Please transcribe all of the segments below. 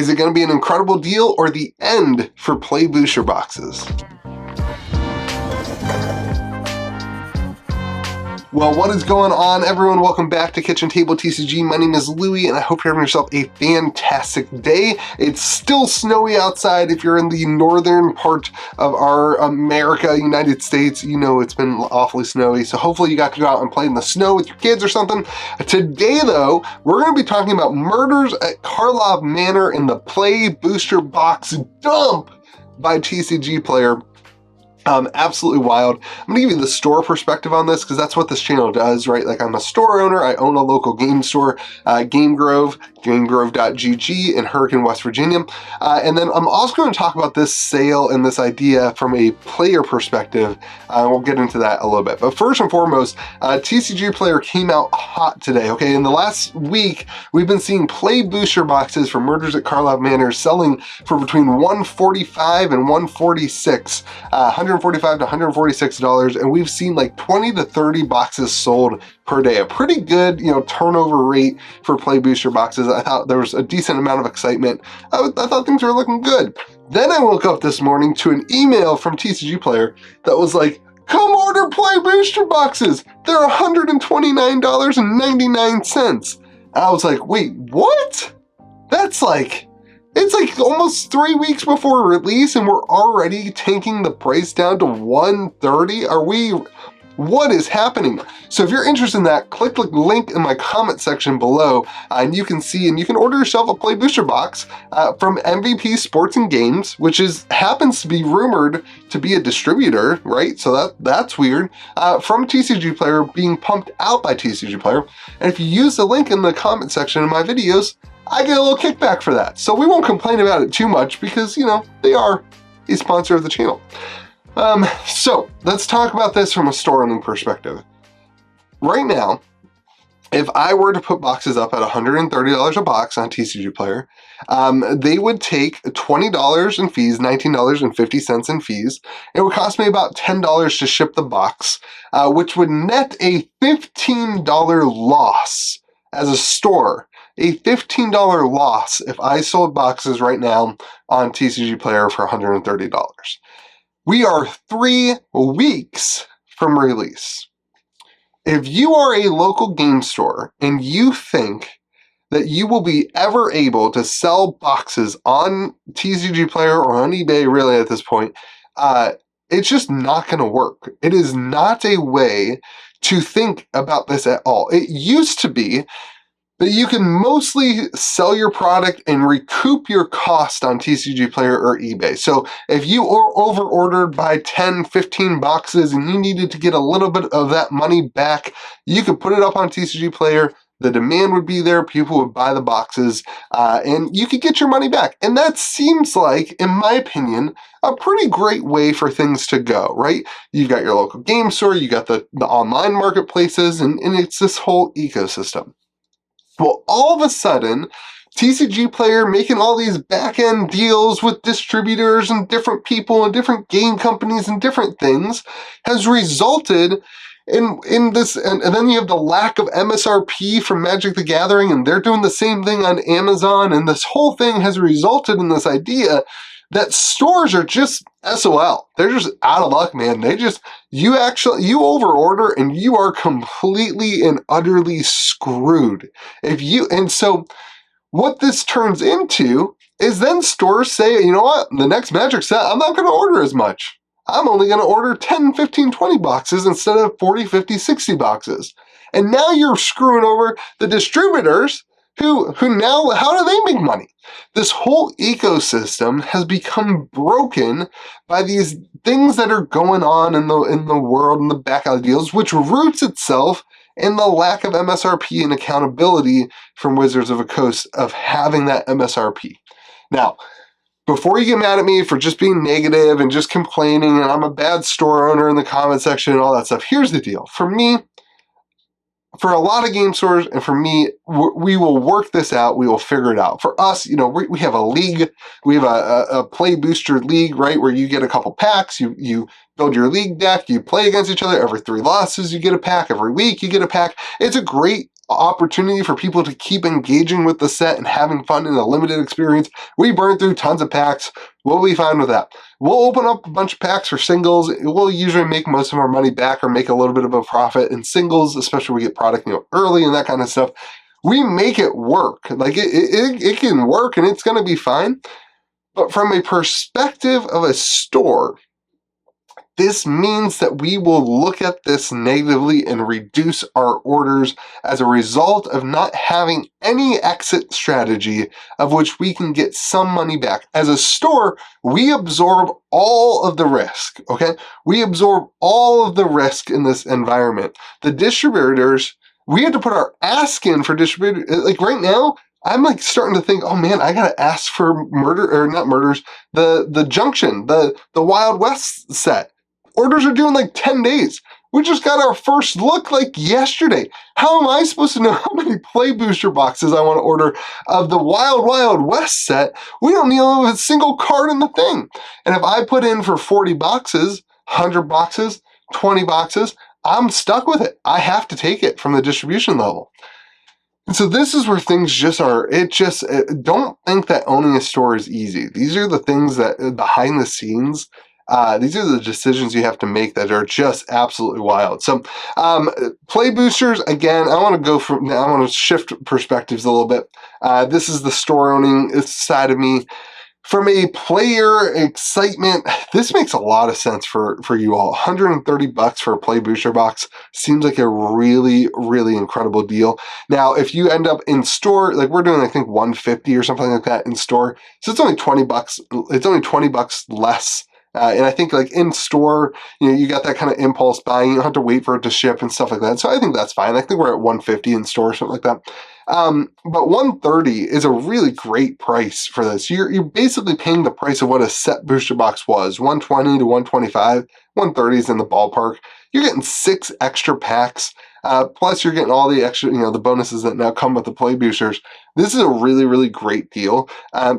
Is it going to be an incredible deal or the end for play booster boxes? Well, what is going on, everyone? Welcome back to Kitchen Table TCG. My name is Louie, and I hope you're having yourself a fantastic day. It's still snowy outside. If you're in the northern part of our United States, you know it's been awfully snowy, so hopefully you got to go out and play in the snow with your kids or something. Today, though, we're going to be talking about murders at Karlov Manor in the Play Booster Box Dump by TCG Player. Absolutely wild. I'm gonna give you the store perspective on this because that's what this channel does, right? Like, I'm a store owner. I own a local game store, Game Grove, gamegrove.gg in Hurricane, West Virginia. And then I'm also going to talk about this sale and this idea from a player perspective. We'll get into that a little bit. But first and foremost, TCG Player came out hot today, okay? In the last week, we've been seeing play booster boxes for Murders at Karlov Manor selling for between $145 and $146, $145 to $146, and we've seen like 20 to 30 boxes sold per day. A pretty good, turnover rate for play booster boxes. I thought there was a decent amount of excitement. I thought things were looking good. Then I woke up this morning to an email from TCG Player that was like, come order play booster boxes. They're $129.99. And I was like, wait, what? That's like, it's like almost 3 weeks before release and we're already taking the price down to $130. What is happening? So if you're interested in that, click the link in my comment section below and you can see, and you can order yourself a play booster box from MVP Sports and Games, which happens to be rumored to be a distributor, right? So that's weird. From TCG Player, being pumped out by TCG Player. And if you use the link in the comment section of my videos, I get a little kickback for that. So we won't complain about it too much because, they are a sponsor of the channel. So let's talk about this from a store owning perspective. Right now, if I were to put boxes up at $130 a box on TCG Player, they would take $20 in fees, $19.50 in fees. It would cost me about $10 to ship the box, which would net a $15 loss as a store. A $15 loss if I sold boxes right now on TCG Player for $130. We are 3 weeks from release. If you are a local game store and you think that you will be ever able to sell boxes on TCG Player or on eBay really at this point, it's just not going to work. It is not a way to think about this at all. It used to be that you can mostly sell your product and recoup your cost on TCG Player or eBay. So if you over-ordered by 10, 15 boxes and you needed to get a little bit of that money back, you could put it up on TCG Player, the demand would be there, people would buy the boxes, and you could get your money back. And that seems like, in my opinion, a pretty great way for things to go, right? You've got your local game store, you got the online marketplaces, and it's this whole ecosystem. Well, all of a sudden, TCG Player making all these back-end deals with distributors and different people and different game companies and different things has resulted in this, and then you have the lack of MSRP from Magicthegathering, and they're doing the same thing on Amazon, and this whole thing has resulted in this idea that stores are just SOL. They're just out of luck, man. You overorder and you are completely and utterly screwed. And so what this turns into is then stores say, you know what, the next Magic set, I'm not going to order as much. I'm only going to order 10, 15, 20 boxes instead of 40, 50, 60 boxes. And now you're screwing over the distributors who now, how do they make money? This whole ecosystem has become broken by these things that are going on in the world and the back alley deals, which roots itself in the lack of MSRP and accountability from Wizards of the Coast of having that MSRP. Now, before you get mad at me for just being negative and just complaining and I'm a bad store owner in the comment section and all that stuff, here's the deal. For me, for a lot of game stores, and for me, we will work this out. We will figure it out. For us, we have a league. We have a play booster league, right, where you get a couple packs. You build your league deck. You play against each other. Every 3 losses, you get a pack. Every week, you get a pack. It's a great opportunity for people to keep engaging with the set and having fun in a limited experience. We burned through tons of packs. We'll be fine with that. We'll open up a bunch of packs for singles. We'll usually make most of our money back or make a little bit of a profit in singles, especially when we get product, early and that kind of stuff. We make it work. Like it can work and it's going to be fine. But from a perspective of a store, this means that we will look at this negatively and reduce our orders as a result of not having any exit strategy of which we can get some money back. As a store, we absorb all of the risk, okay? We absorb all of the risk in this environment. The distributors, we had to put our ask in for distributors. Like right now, I'm like starting to think, oh man, I gotta ask for the Junction, the Wild West set. Orders are due in like 10 days. We just got our first look like yesterday. How am I supposed to know how many play booster boxes I want to order of the Wild West set? We don't even have a single card in the thing. And if I put in for 40 boxes, 100 boxes, 20 boxes, I'm stuck with it. I have to take it from the distribution level. And so this is where things just are, don't think that owning a store is easy. These are the things that behind the scenes, these are the decisions you have to make that are just absolutely wild. So, play boosters, again, I want to shift perspectives a little bit. This is the store owning side of me. From a player excitement, this makes a lot of sense for you all. $130 for a play booster box seems like a really, really incredible deal. Now, if you end up in store, like we're doing, I think $150 or something like that in store, so it's only $20. It's only $20 less. And I think like in store, you got that kind of impulse buying. You don't have to wait for it to ship and stuff like that. So I think that's fine. I think we're at $150 in store, something like that. But $130 is a really great price for this. You're basically paying the price of what a set booster box was, $120 to $125. $130 is in the ballpark. You're getting 6 extra packs. Plus you're getting all the extra, the bonuses that now come with the play boosters. This is a really, really great deal.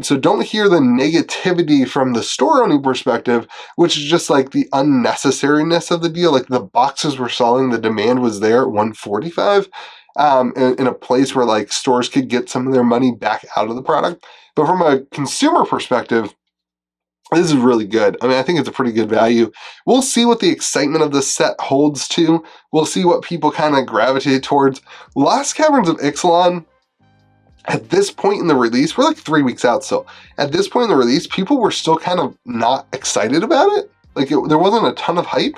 So don't hear the negativity from the store owning perspective, which is just like the unnecessariness of the deal. Like the boxes were selling, the demand was there at $145. In a place where like stores could get some of their money back out of the product. But from a consumer perspective, this is really good. I mean, I think it's a pretty good value. We'll see what the excitement of this set holds to. We'll see what people kind of gravitate towards. Lost Caverns of Ixalan, at this point in the release, we're like 3 weeks out, so at this point in the release, people were still kind of not excited about it. Like there wasn't a ton of hype.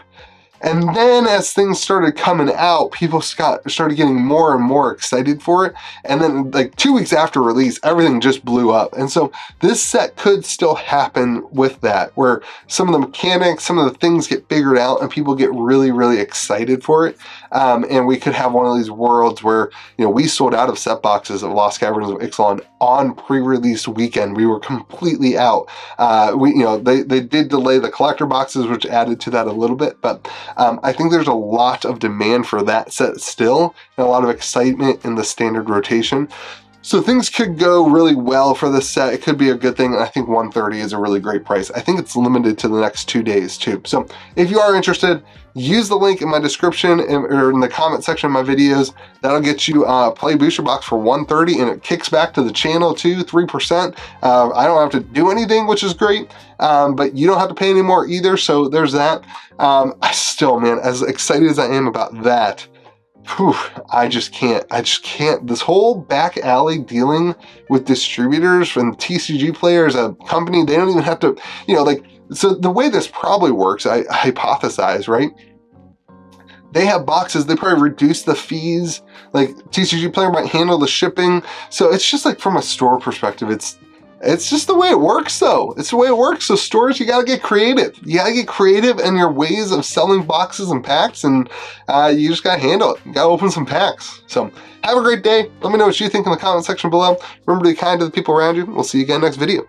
And then as things started coming out, people started getting more and more excited for it. And then like 2 weeks after release, everything just blew up. And so this set could still happen with that, where some of the mechanics, some of the things get figured out and people get really, really excited for it. And we could have one of these worlds where, we sold out of set boxes of Lost Caverns of Ixalan on pre-release weekend. We were completely out. They did delay the collector boxes, which added to that a little bit, but I think there's a lot of demand for that set still, and a lot of excitement in the standard rotation. So things could go really well for this set. It could be a good thing. I think $130 is a really great price. I think it's limited to the next 2 days too. So if you are interested, use the link in my description or in the comment section of my videos. That'll get you a play booster box for $130, and it kicks back to the channel too, 3%. I don't have to do anything, which is great, but you don't have to pay anymore either. So there's that. I still, man, as excited as I am about that, I just can't. This whole back alley dealing with distributors and TCG players, a company, they don't even have to, so the way this probably works, I hypothesize, right? They have boxes, they probably reduce the fees, like TCG Player might handle the shipping. So it's just like from a store perspective, it's just the way it works though. It's the way it works. So stores, you gotta get creative. You gotta get creative in your ways of selling boxes and packs, and you just gotta handle it. You gotta open some packs. So have a great day. Let me know what you think in the comment section below. Remember to be kind to the people around you. We'll see you again next video.